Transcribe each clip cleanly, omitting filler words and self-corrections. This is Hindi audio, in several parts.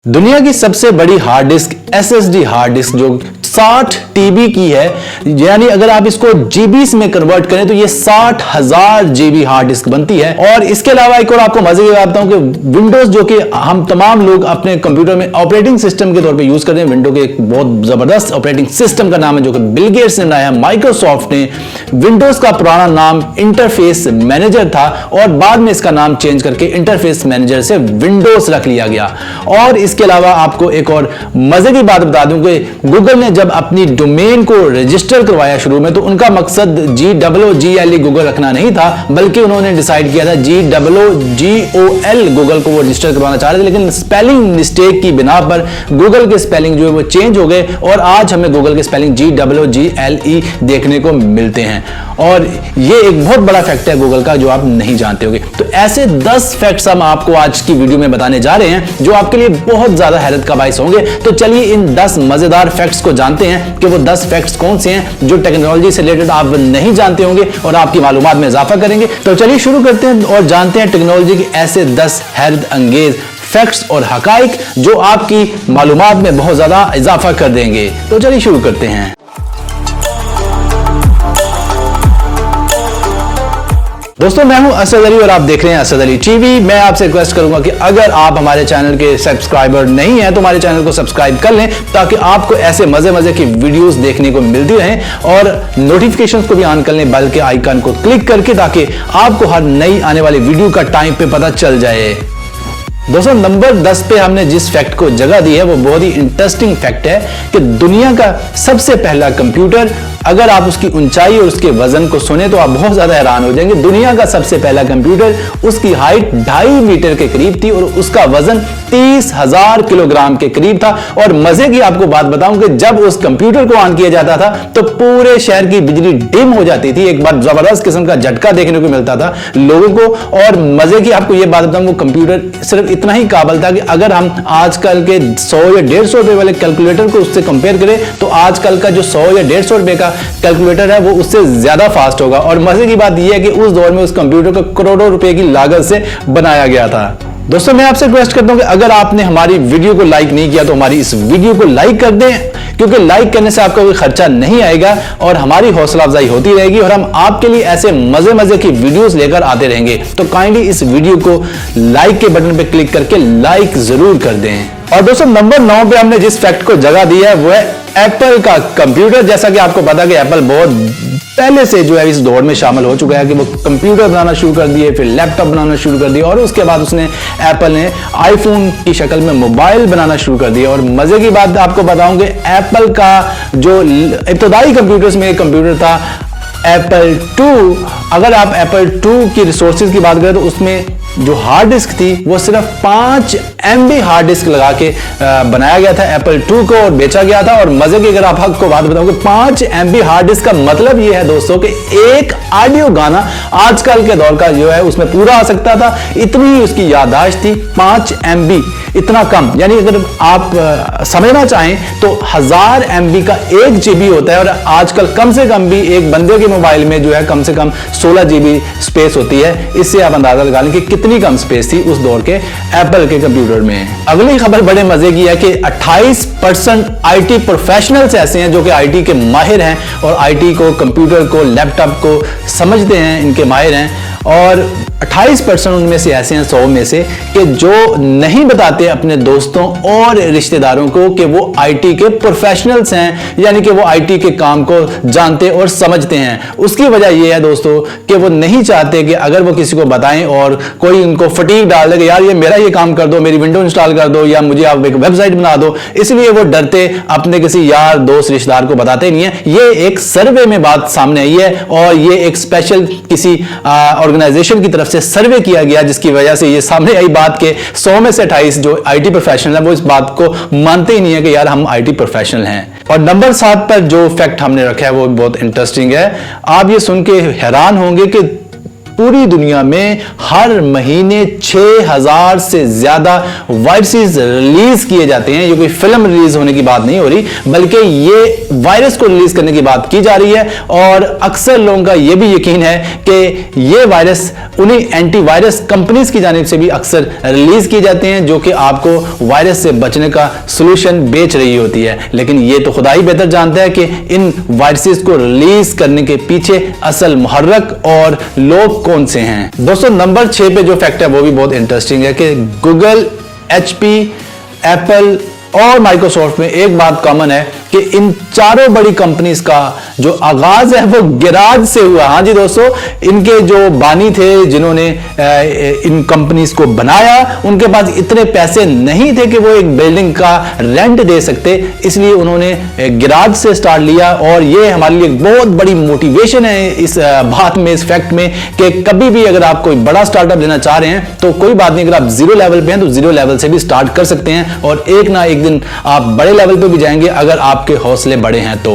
दुनिया की सबसे बड़ी hard disk SSD hard disk जो 60 TB की है, यानी अगर आप इसको जीबीस में कन्वर्ट करें तो ये 60,000 GB हार्ड डिस्क बनती है। और इसके अलावा एक और आपको मजे की बताता हूं कि विंडोज जो कि हम तमाम लोग अपने कंप्यूटर में ऑपरेटिंग सिस्टम के तौर पे यूज करते हैं, विंडो के एक बहुत जबरदस्त ऑपरेटिंग सिस्टम का नाम है जो कि बिल गेट्स ने बनाया है। माइक्रोसॉफ्ट ने विंडोज का पुराना नाम इंटरफेस मैनेजर था और बाद में इसका नाम चेंज करके इंटरफेस मैनेजर से विंडोज रख लिया गया। और इसके अलावा आपको एक और मजे की बात बता दूं कि गूगल ने जब अपनी डोमेन को रजिस्टर करवाया शुरू में, तो उनका मकसद GOOGLE गूगल रखना नहीं था, बल्कि उन्होंने डिसाइड किया था GOOGOL गूगल को वो रजिस्टर करवाना चाह रहे थे। लेकिन स्पेलिंग मिस्टेक की बिना पर गूगल के स्पेलिंग जो है वो चेंज हो गए और आज हमें गूगल के स्पेलिंग GOOGLE देखने को मिलते हैं। और ये एक बहुत बड़ा फैक्ट है गूगल का जो आप नहीं जानते होंगे। तो ऐसे 10 फैक्ट्स हम आपको आज की वीडियो में बताने जा रहे हैं जो आपके लिए बहुत ज्यादा हैरत का बाइस होंगे। तो चलिए इन 10 मजेदार फैक्ट्स को जानते हैं कि वो 10 फैक्ट्स कौन से हैं जो टेक्नोलॉजी से रिलेटेड आप नहीं जानते होंगे और आपकी मालूमात में इजाफा करेंगे। तो चलिए शुरू करते हैं और जानते हैं टेक्नोलॉजी के ऐसे 10 हैरत अंगेज फैक्ट्स और हकाइक जो आपकी मालूमात में बहुत ज्यादा इजाफा कर देंगे। तो चलिए शुरू करते हैं। दोस्तों, मैं हूं असद अली और आप देख रहे हैं असद अली टीवी। मैं आपसे रिक्वेस्ट करूंगा कि अगर आप हमारे चैनल के सब्सक्राइबर नहीं हैं तो हमारे चैनल को सब्सक्राइब कर लें ताकि आपको ऐसे मजे की वीडियोस देखने को मिलती रहें और नोटिफिकेशंस को भी ऑन कर लें बेल के आइकन को क्लिक करके, ताकि आपको हर नई आने वाली वीडियो का टाइम पे पता चल जाए। दोस्तों, नंबर 10 पे हमने जिस फैक्ट को जगह दी है वो बहुत ही इंटरेस्टिंग फैक्ट है कि दुनिया का सबसे पहला कंप्यूटर, अगर आप उसकी ऊंचाई और उसके वजन को सुने तो आप बहुत ज्यादा हैरान हो जाएंगे। दुनिया का सबसे पहला कंप्यूटर, उसकी हाइट 2.5 मीटर के करीब थी और उसका वजन 30,000 किलोग्राम के करीब था। और मजे की आपको बात बताऊं कि जब उस कंप्यूटर को ऑन किया जाता था तो पूरे शहर की बिजली डिम हो जाती थी। एक बार जबरदस्त किस्म का झटका देखने को मिलता था लोगों को। और मजे की आपको यह बात बताऊं, वो कंप्यूटर सिर्फ इतना ही काबिल था कि अगर हम आजकल के 100 या 150 रुपए वाले कैलकुलेटर को उससे कंपेयर करें तो आजकल का जो 100 या 150 रुपए का कैलकुलेटर है वो उससे ज्यादा फास्ट होगा। और मजे की बात यह है कि उस दौर में उस कंप्यूटर को करोड़ों रुपए की लागत से बनाया गया था। दोस्तों, मैं आपसे रिक्वेस्ट करता हूं कि अगर आपने हमारी वीडियो को लाइक नहीं किया तो हमारी इस वीडियो को लाइक कर दें, क्योंकि लाइक करने से आपका कोई खर्चा नहीं आएगा और हमारी हौसला अफजाई होती रहेगी और हम आपके लिए ऐसे मजे की वीडियोस लेकर आते रहेंगे। तो काइंडली इस वीडियो को लाइक के बटन पे क्लिक करके लाइक जरूर कर दें। और दोस्तों, नंबर 9 पे हमने जिस फैक्ट को जगह दी है वो है एप्पल का कंप्यूटर। जैसा कि आपको पता कि एप्पल बहुत पहले से जो है इस दौर में शामिल हो चुका है कि वो कंप्यूटर बनाना शुरू कर दिए, फिर लैपटॉप बनाना शुरू कर दिया और उसके बाद एप्पल ने आईफोन की शक्ल में मोबाइल बनाना शुरू कर दिया। और मजे की बात आपको बताऊं कि एप्पल का जो इब्तदाई कंप्यूटर्स में एक कंप्यूटर था एप्पल II। अगर आप एप्पल II की रिसोर्सेज की बात करें तो उसमें जो हार्ड डिस्क थी वो सिर्फ 5 MB हार्ड डिस्क लगा के बनाया गया था एप्पल II को और बेचा गया था। और मजे की अगर आप आपको बात बताऊं कि 5 MB हार्ड डिस्क का मतलब ये है दोस्तों कि एक ऑडियो गाना आजकल के दौर का जो है उसमें पूरा आ सकता था। इतनी ही उसकी याददाश्त थी, 5 MB, इतना कम। यानी अगर आप समझना चाहें तो 1000 MB का 1 GB होता है और आजकल कम से कम भी एक बंदे के मोबाइल में जो है कम से कम 16 GB स्पेस होती है। इससे आप अंदाजा लगा लें कि कितनी कम स्पेस थी उस दौर के एप्पल के कंप्यूटर में। अगली खबर बड़े मजे की है कि 28% IT प्रोफेशनल्स ऐसे हैं जो कि IT के माहिर हैं और IT को, कंप्यूटर को, लैपटॉप को समझते हैं, इनके माहिर हैं। और 28% उनमें से ऐसे हैं 100 में से कि जो नहीं बताते अपने दोस्तों और रिश्तेदारों को कि वो IT के प्रोफेशनल्स हैं, यानी कि वो IT के काम को जानते और समझते हैं। उसकी वजह ये है दोस्तों कि वो नहीं चाहते कि अगर वो किसी को बताएं और कोई उनको फटीग डाल दे कि यार ये मेरा ये काम कर दो, मेरी विंडो इंस्टॉल कर दो या मुझे आप एक वेबसाइट बना दो, इसलिए वो डरते अपने किसी यार दोस्त रिश्तेदार को बताते नहीं है। ये एक सर्वे में बात सामने आई है और ये एक स्पेशल किसी ऑर्गेनाइजेशन की तरफ से सर्वे किया गया जिसकी वजह से ये सामने आई बात के 100 में से 28 जो IT प्रोफेशनल है वो इस बात को मानते ही नहीं है कि यार हम IT प्रोफेशनल हैं। और नंबर 7 पर जो फैक्ट हमने रखा है वो बहुत इंटरेस्टिंग है। आप ये सुन के हैरान होंगे कि पूरी दुनिया में हर महीने 6000 से ज्यादा वायरसेस रिलीज किए जाते हैं। ये कोई फिल्म रिलीज होने की बात नहीं हो रही, बल्कि ये वायरस को रिलीज करने की बात की जा रही है। और अक्सर लोगों का यह भी यकीन है कि ये वायरस उन्हीं एंटीवायरस कंपनीज की जानिब से भी अक्सर रिलीज किए जाते हैं, जो कि आपको वायरस से बचने का सॉल्यूशन बेच रही होती है। लेकिन ये तो खुदा ही बेहतर जानता है कि इन वायरसेस को रिलीज करने के पीछे असल मुहर्रक और लोग कौन से हैं। दोस्तों, नंबर 6 पे जो फैक्ट है वो भी बहुत इंटरेस्टिंग है कि गूगल, HP, एप्पल और माइक्रोसॉफ्ट में एक बात कॉमन है कि इन चारों बड़ी कंपनीज का जो आगाज है वो गैराज से हुआ। हाँ जी दोस्तों, इनके जो बानी थे जिन्होंने इन कंपनीज को बनाया, उनके पास इतने पैसे नहीं थे कि वो एक बिल्डिंग का रेंट दे सकते, इसलिए उन्होंने गैराज से स्टार्ट लिया। और ये हमारे लिए बहुत बड़ी मोटिवेशन है इस बात में, इस फैक्ट में, कि कभी भी अगर आप कोई बड़ा स्टार्टअप लेना चाह रहे हैं तो कोई बात नहीं, अगर आप जीरो लेवल पे हैं तो जीरो लेवल से भी स्टार्ट कर सकते हैं और एक ना एक दिन आप बड़े लेवल पे भी जाएंगे अगर आपके हौसले बड़े हैं तो।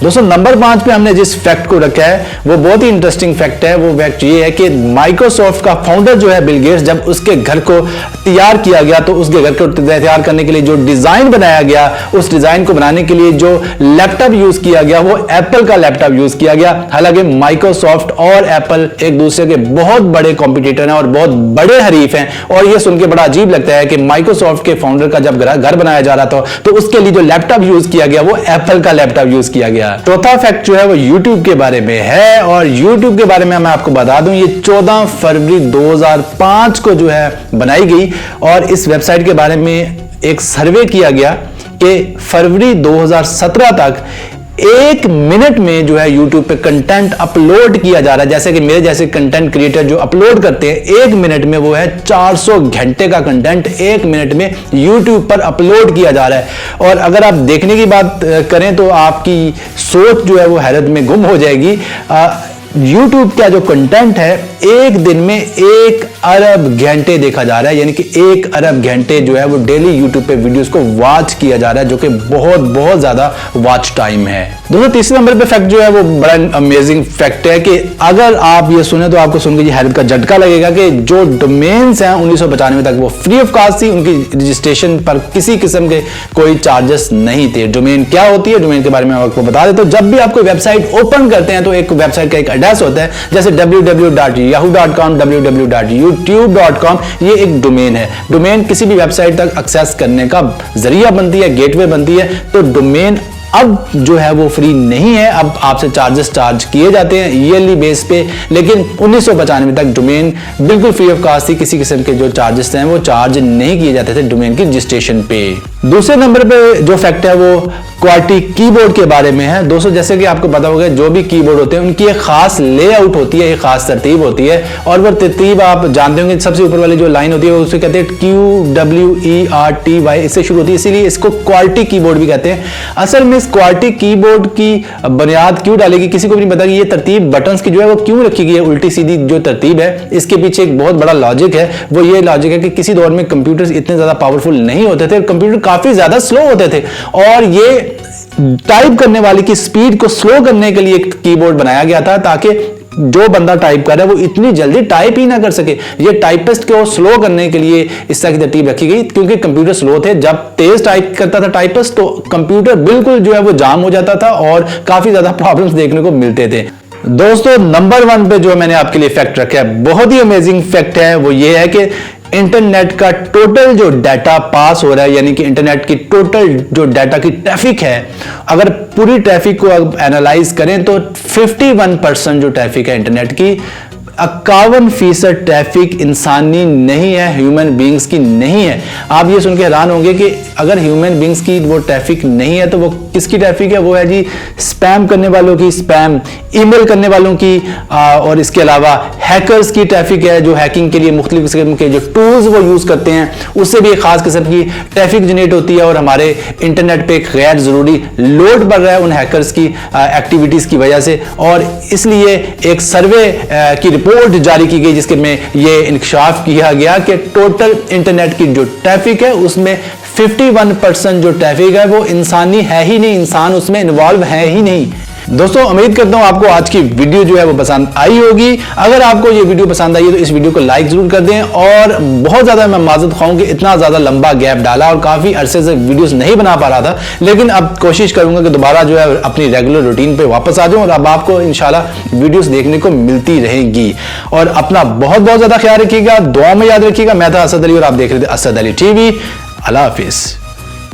दोस्तों, नंबर 5 पे हमने जिस फैक्ट को रखा है वो बहुत ही इंटरेस्टिंग फैक्ट है। वो फैक्ट ये है कि माइक्रोसॉफ्ट का फाउंडर जो है बिल गेट्स, जब उसके घर को तैयार किया गया तो उसके घर को तैयार करने के लिए जो डिजाइन बनाया गया, उस डिजाइन को बनाने के लिए जो लैपटॉप यूज किया गया वो एप्पल का लैपटॉप यूज किया गया। हालांकि माइक्रोसॉफ्ट और एप्पल एक दूसरे के बहुत बड़े कॉम्पिटिटर हैं और बहुत बड़े हरीफ हैं। और यह सुन के बड़ा अजीब लगता है कि माइक्रोसॉफ्ट के फाउंडर का जब घर बनाया जा रहा था तो उसके लिए जो लैपटॉप यूज किया गया वो एप्पल का लैपटॉप यूज किया गया। चौथा फैक्ट जो है वो YouTube के बारे में है। और YouTube के बारे में मैं आपको बता दूं, ये 14 फरवरी 2005 को जो है बनाई गई। और इस वेबसाइट के बारे में एक सर्वे किया गया कि फरवरी 2017 तक 1 मिनट में जो है YouTube पे कंटेंट अपलोड किया जा रहा है। जैसे कि मेरे जैसे कंटेंट क्रिएटर जो अपलोड करते हैं 1 मिनट में, वो है 400 घंटे का कंटेंट 1 मिनट में YouTube पर अपलोड किया जा रहा है। और अगर आप देखने की बात करें तो आपकी सोच जो है वो हैरत में गुम हो जाएगी। YouTube का जो कंटेंट है एक दिन में 1 अरब घंटे देखा जा रहा है, यानी कि 1 अरब घंटे जो है वो डेली YouTube पे वीडियोस को वॉच किया जा रहा है, जो कि बहुत बहुत ज्यादा वॉच टाइम है। दोस्तों, तीसरे नंबर पे फैक्ट जो है वो बड़ा अमेजिंग फैक्ट है कि अगर आप ये सुने तो आपको सुनकर ये हैरत का झटका लगेगा कि जो डोमेन्स हैं 1995 तक वो फ्री ऑफ कॉस्ट थी, उनकी रजिस्ट्रेशन पर किसी किस्म के कोई चार्जेस नहीं थे। डोमेन क्या होती है, डोमेन के बारे में आपको बता देता हूं। जब भी आप कोई वेबसाइट ओपन करते हैं तो एक वेबसाइट का एक एड्रेस होता है, जैसे www.yahoo.com, www.youtube.com, ये एक डोमेन है। डोमेन किसी भी वेबसाइट तक एक्सेस करने का जरिया बनती है, गेटवे बनती है। तो डोमेन अब जो है वो फ्री नहीं है, अब आपसे चार्जेस चार्ज किए जाते हैं ईयरली बेस पे। लेकिन 1995 तक डोमेन बिल्कुल फ्री ऑफ कॉस्ट थी, किसी किस्म के जो चार्जेस हैं वो चार्ज नहीं किए जाते थे डोमेन की रजिस्ट्रेशन पे। दूसरे नंबर पे जो फैक्ट है वो क्वार्टी कीबोर्ड के बारे में है। दोस्तों, जैसे कि आपको पता होगा जो भी कीबोर्ड होते हैं उनकी एक खास लेआउट होती है, एक खास तरतीब होती है। और वो तरतीब आप जानते होंगे, सबसे ऊपर वाली जो लाइन होती है उसे कहते हैं QWERTY, इससे शुरू होती है, इसीलिए इसको क्वार्टी कीबोर्ड भी कहते हैं। असल में इस क्वार्टी कीबोर्ड की बुनियाद क्यों डालेगी किसी को भी नहीं पता कि ये तरतीब बटन्स की जो है वो क्यों रखी गई है, उल्टी सीधी जो तरतीब है। इसके पीछे एक बहुत बड़ा लॉजिक है। वो ये लॉजिक है कि किसी दौर में कंप्यूटर्स इतने ज्यादा पावरफुल नहीं होते थे, कंप्यूटर काफी ज्यादा स्लो होते थे, और ये टाइप करने वाले की स्पीड को स्लो करने के लिए एक कीबोर्ड बनाया गया था, ताकि जो बंदा टाइप कर रहा है वो इतनी जल्दी टाइप ही ना कर सके। ये टाइपिस्ट को स्लो करने के लिए इस तरह की तरतीब रखी गई, क्योंकि कंप्यूटर स्लो थे। जब तेज टाइप करता था टाइपिस्ट तो कंप्यूटर बिल्कुल जो है वो जाम हो जाता था और काफी ज्यादा प्रॉब्लम्स देखने को मिलते थे। दोस्तों, नंबर 1 पे जो मैंने आपके लिए फैक्ट रखा है, बहुत ही अमेजिंग फैक्ट है, वो ये है कि इंटरनेट का टोटल जो डाटा पास हो रहा है, यानी कि इंटरनेट की टोटल जो डाटा की ट्रैफिक है, अगर पूरी ट्रैफिक को एनालाइज करें तो 51% जो ट्रैफिक है इंटरनेट की, 51% ट्रैफिक इंसानी नहीं है, ह्यूमन बींग्स की नहीं है। आप ये सुन के हैरान होंगे कि अगर ह्यूमन बींग्स की वो ट्रैफिक नहीं है तो वो किसकी ट्रैफिक है? वो है जी स्पैम करने वालों की, स्पैम ईमेल करने वालों की, और इसके अलावा हैकर्स की ट्रैफिक है, जो हैकिंग के लिए मुख्तलिफ किस्म के जो टूल्स वो यूज करते हैं उससे भी एक खास किस्म की ट्रैफिक जनरेट होती है, और हमारे इंटरनेट पे एक गैर जरूरी लोड बढ़ रहा है उन हैकर्स की एक्टिविटीज की वजह से। और इसलिए एक सर्वे की रिपोर्ट जारी की गई जिसके में ये इंकशाफ किया गया कि टोटल इंटरनेट की जो ट्रैफिक है उसमें 51% जो ट्रैफिक है वो इंसानी है ही नहीं, इंसान उसमें इन्वॉल्व है ही नहीं। दोस्तों उम्मीद करता हूं आपको आज की वीडियो जो है वो पसंद आई होगी। अगर आपको ये वीडियो पसंद आई है तो इस वीडियो को लाइक जरूर कर दें, और बहुत ज्यादा मैं माजरत खाऊं कि इतना ज्यादा लंबा गैप डाला और काफी अरसे से वीडियोस नहीं बना पा रहा था, लेकिन अब कोशिश करूंगा कि दोबारा जो है अपनी रेगुलर रूटीन पे वापस आ जाऊं और अब आपको इंशाल्लाह वीडियोस देखने को मिलती रहेंगी। और अपना बहुत बहुत ज्यादा ख्याल रखिएगा, दुआ में याद रखिएगा। मैं था असद अली और आप देख रहे थे असद अली टीवी। अल्लाह हाफिज।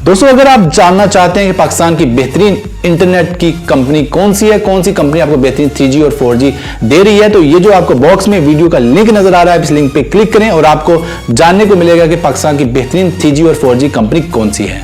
दोस्तों अगर आप जानना चाहते हैं कि पाकिस्तान की बेहतरीन इंटरनेट की कंपनी कौन सी है, कौन सी कंपनी आपको बेहतरीन 3G और 4G दे रही है, तो ये जो आपको बॉक्स में वीडियो का लिंक नजर आ रहा है, इस लिंक पे क्लिक करें और आपको जानने को मिलेगा कि पाकिस्तान की बेहतरीन 3G और 4G कंपनी कौन सी है।